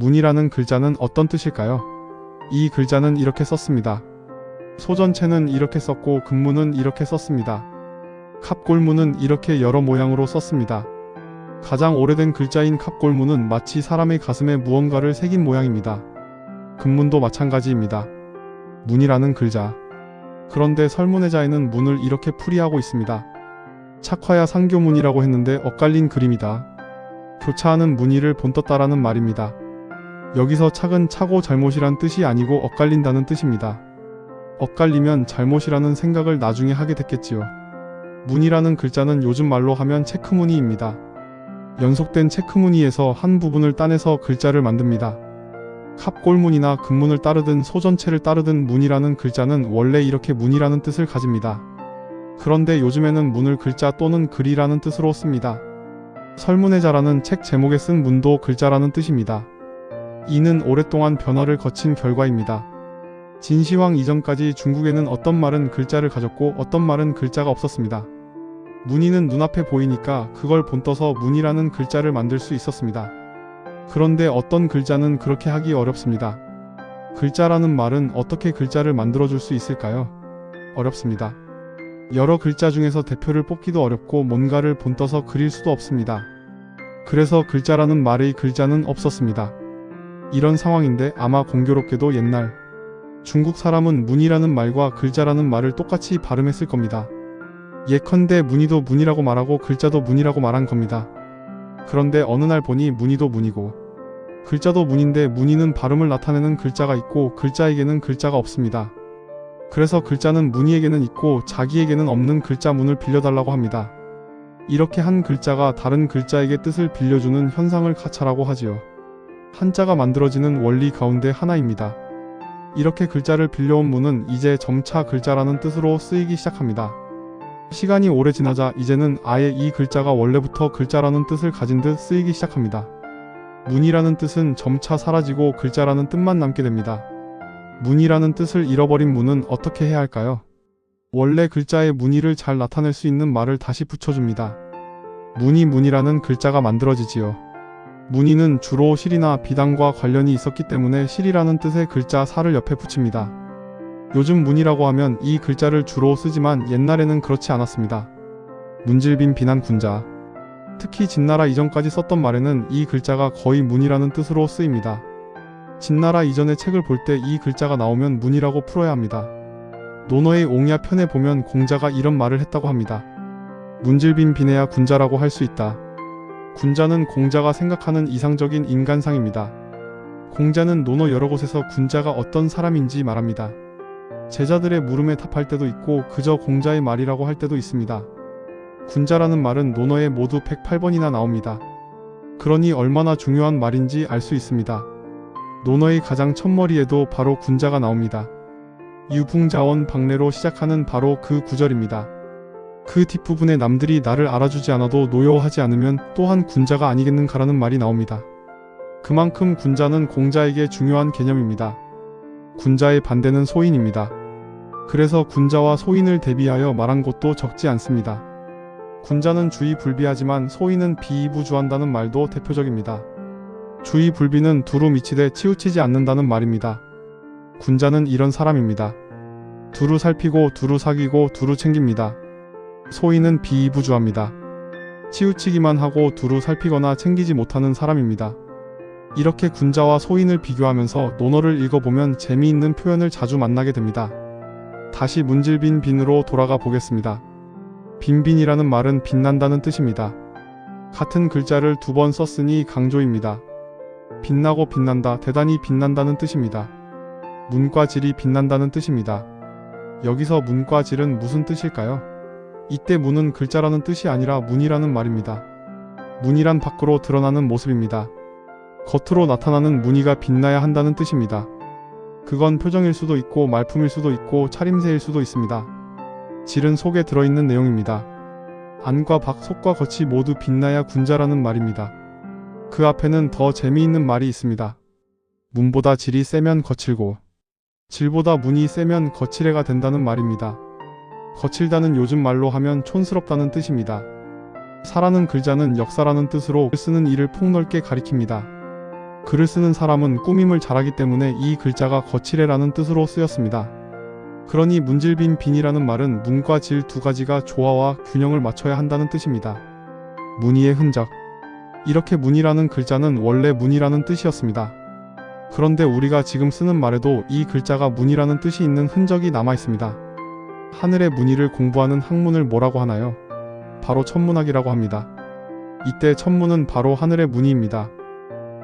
문이라는 글자는 어떤 뜻일까요? 이 글자는 이렇게 썼습니다. 소전체는 이렇게 썼고 금문은 이렇게 썼습니다. 갑골문은 이렇게 여러 모양으로 썼습니다. 가장 오래된 글자인 갑골문은 마치 사람의 가슴에 무언가를 새긴 모양입니다. 금문도 마찬가지입니다. 문이라는 글자. 그런데 설문해자에는 문을 이렇게 풀이하고 있습니다. 착화야 상교문이라고 했는데 엇갈린 그림이다. 교차하는 문의를 본떴다라는 말입니다. 여기서 착은 차고 잘못이란 뜻이 아니고 엇갈린다는 뜻입니다. 엇갈리면 잘못이라는 생각을 나중에 하게 됐겠지요. 문이라는 글자는 요즘 말로 하면 체크무늬입니다. 연속된 체크무늬에서 한 부분을 따내서 글자를 만듭니다. 갑골문이나 금문을 따르든 소전체를 따르든 문이라는 글자는 원래 이렇게 문이라는 뜻을 가집니다. 그런데 요즘에는 문을 글자 또는 글이라는 뜻으로 씁니다. 설문해자라는 책 제목에 쓴 문도 글자라는 뜻입니다. 이는 오랫동안 변화를 거친 결과입니다. 진시황 이전까지 중국에는 어떤 말은 글자를 가졌고 어떤 말은 글자가 없었습니다. 문이는 눈앞에 보이니까 그걸 본떠서 문이라는 글자를 만들 수 있었습니다. 그런데 어떤 글자는 그렇게 하기 어렵습니다. 글자라는 말은 어떻게 글자를 만들어줄 수 있을까요? 어렵습니다. 여러 글자 중에서 대표를 뽑기도 어렵고 뭔가를 본떠서 그릴 수도 없습니다. 그래서 글자라는 말의 글자는 없었습니다. 이런 상황인데 아마 공교롭게도 옛날 중국 사람은 문이라는 말과 글자라는 말을 똑같이 발음했을 겁니다. 예컨대 문이도 문이라고 말하고 글자도 문이라고 말한 겁니다. 그런데 어느 날 보니 문이도 문이고 글자도 문인데 문이는 발음을 나타내는 글자가 있고 글자에게는 글자가 없습니다. 그래서 글자는 문이에게는 있고 자기에게는 없는 글자 문을 빌려달라고 합니다. 이렇게 한 글자가 다른 글자에게 뜻을 빌려주는 현상을 가차라고 하지요. 한자가 만들어지는 원리 가운데 하나입니다. 이렇게 글자를 빌려온 문은 이제 점차 글자라는 뜻으로 쓰이기 시작합니다. 시간이 오래 지나자 이제는 아예 이 글자가 원래부터 글자라는 뜻을 가진 듯 쓰이기 시작합니다. 문이라는 뜻은 점차 사라지고 글자라는 뜻만 남게 됩니다. 문이라는 뜻을 잃어버린 문은 어떻게 해야 할까요? 원래 글자의 문의를 잘 나타낼 수 있는 말을 다시 붙여줍니다. 문이라는 글자가 만들어지지요. 문의는 주로 실이나 비단과 관련이 있었기 때문에 실이라는 뜻의 글자 사를 옆에 붙입니다. 요즘 문이라고 하면 이 글자를 주로 쓰지만 옛날에는 그렇지 않았습니다. 문질빈 비난 군자. 특히 진나라 이전까지 썼던 말에는 이 글자가 거의 문이라는 뜻으로 쓰입니다. 진나라 이전의 책을 볼 때 이 글자가 나오면 문이라고 풀어야 합니다. 논어의 옹야 편에 보면 공자가 이런 말을 했다고 합니다. 문질빈 비내야 군자라고 할 수 있다. 군자는 공자가 생각하는 이상적인 인간상입니다. 공자는 논어 여러 곳에서 군자가 어떤 사람인지 말합니다. 제자들의 물음에 답할 때도 있고 그저 공자의 말이라고 할 때도 있습니다. 군자라는 말은 논어에 모두 108번이나 나옵니다. 그러니 얼마나 중요한 말인지 알 수 있습니다. 논어의 가장 첫머리에도 바로 군자가 나옵니다. 유붕자원 박래로 시작하는 바로 그 구절입니다. 그 뒷부분에 남들이 나를 알아주지 않아도 노여워하지 않으면 또한 군자가 아니겠는가라는 말이 나옵니다. 그만큼 군자는 공자에게 중요한 개념입니다. 군자의 반대는 소인입니다. 그래서 군자와 소인을 대비하여 말한 것도 적지 않습니다. 군자는 주의불비하지만 소인은 비이부주한다는 말도 대표적입니다. 주의불비는 두루 미치되 치우치지 않는다는 말입니다. 군자는 이런 사람입니다. 두루 살피고 두루 사귀고 두루 챙깁니다. 소인은 비이부주합니다. 치우치기만 하고 두루 살피거나 챙기지 못하는 사람입니다. 이렇게 군자와 소인을 비교하면서 논어를 읽어보면 재미있는 표현을 자주 만나게 됩니다. 다시 문질빈 빈으로 돌아가 보겠습니다. 빈빈이라는 말은 빛난다는 뜻입니다. 같은 글자를 두 번 썼으니 강조입니다. 빛나고 빛난다, 대단히 빛난다는 뜻입니다. 문과 질이 빛난다는 뜻입니다. 여기서 문과 질은 무슨 뜻일까요? 이때 문은 글자라는 뜻이 아니라 문이라는 말입니다. 문이란 밖으로 드러나는 모습입니다. 겉으로 나타나는 무늬가 빛나야 한다는 뜻입니다. 그건 표정일 수도 있고 말품일 수도 있고 차림새일 수도 있습니다. 질은 속에 들어있는 내용입니다. 안과 밖, 속과 겉이 모두 빛나야 군자라는 말입니다. 그 앞에는 더 재미있는 말이 있습니다. 문보다 질이 세면 거칠고 질보다 문이 세면 거칠해가 된다는 말입니다. 거칠다는 요즘 말로 하면 촌스럽다는 뜻입니다. 사라는 글자는 역사라는 뜻으로 쓰는 일을 폭넓게 가리킵니다. 글을 쓰는 사람은 꾸밈을 잘하기 때문에 이 글자가 거칠해라는 뜻으로 쓰였습니다. 그러니 문질빈 빈이라는 말은 문과 질 두 가지가 조화와 균형을 맞춰야 한다는 뜻입니다. 무늬의 흔적. 이렇게 무늬라는 글자는 원래 문이라는 뜻이었습니다. 그런데 우리가 지금 쓰는 말에도 이 글자가 문이라는 뜻이 있는 흔적이 남아 있습니다. 하늘의 무늬를 공부하는 학문을 뭐라고 하나요? 바로 천문학이라고 합니다. 이때 천문은 바로 하늘의 무늬입니다.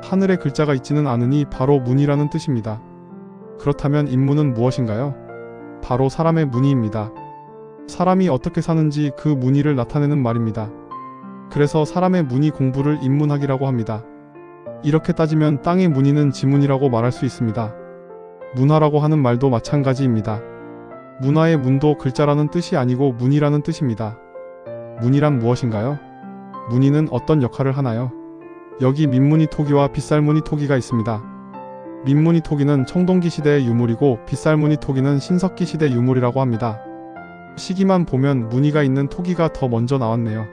하늘의 글자가 있지는 않으니 바로 무늬라는 뜻입니다. 그렇다면 인문은 무엇인가요? 바로 사람의 무늬입니다. 사람이 어떻게 사는지 그 무늬를 나타내는 말입니다. 그래서 사람의 무늬 공부를 인문학이라고 합니다. 이렇게 따지면 땅의 무늬는 지문이라고 말할 수 있습니다. 문화라고 하는 말도 마찬가지입니다. 문화의 문도 글자라는 뜻이 아니고 무늬라는 뜻입니다. 무늬란 무엇인가요? 무늬는 어떤 역할을 하나요? 여기 민무늬 토기와 빗살무늬 토기가 있습니다. 민무늬 토기는 청동기 시대의 유물이고 빗살무늬 토기는 신석기 시대 유물이라고 합니다. 시기만 보면 무늬가 있는 토기가 더 먼저 나왔네요.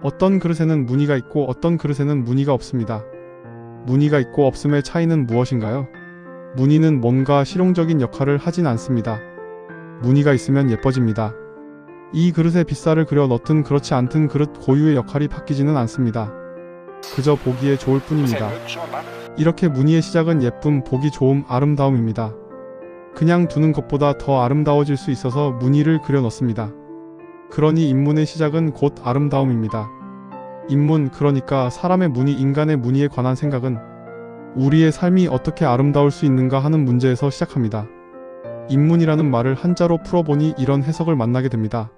어떤 그릇에는 무늬가 있고 어떤 그릇에는 무늬가 없습니다. 무늬가 있고 없음의 차이는 무엇인가요? 무늬는 뭔가 실용적인 역할을 하진 않습니다. 무늬가 있으면 예뻐집니다. 이 그릇에 빗살을 그려 넣든 그렇지 않든 그릇 고유의 역할이 바뀌지는 않습니다. 그저 보기에 좋을 뿐입니다. 이렇게 무늬의 시작은 예쁨, 보기 좋음, 아름다움입니다. 그냥 두는 것보다 더 아름다워질 수 있어서 무늬를 그려 넣습니다. 그러니 인문의 시작은 곧 아름다움입니다. 인문, 그러니까 사람의 무늬, 인간의 무늬에 관한 생각은 우리의 삶이 어떻게 아름다울 수 있는가 하는 문제에서 시작합니다. 인문이라는 말을 한자로 풀어보니 이런 해석을 만나게 됩니다.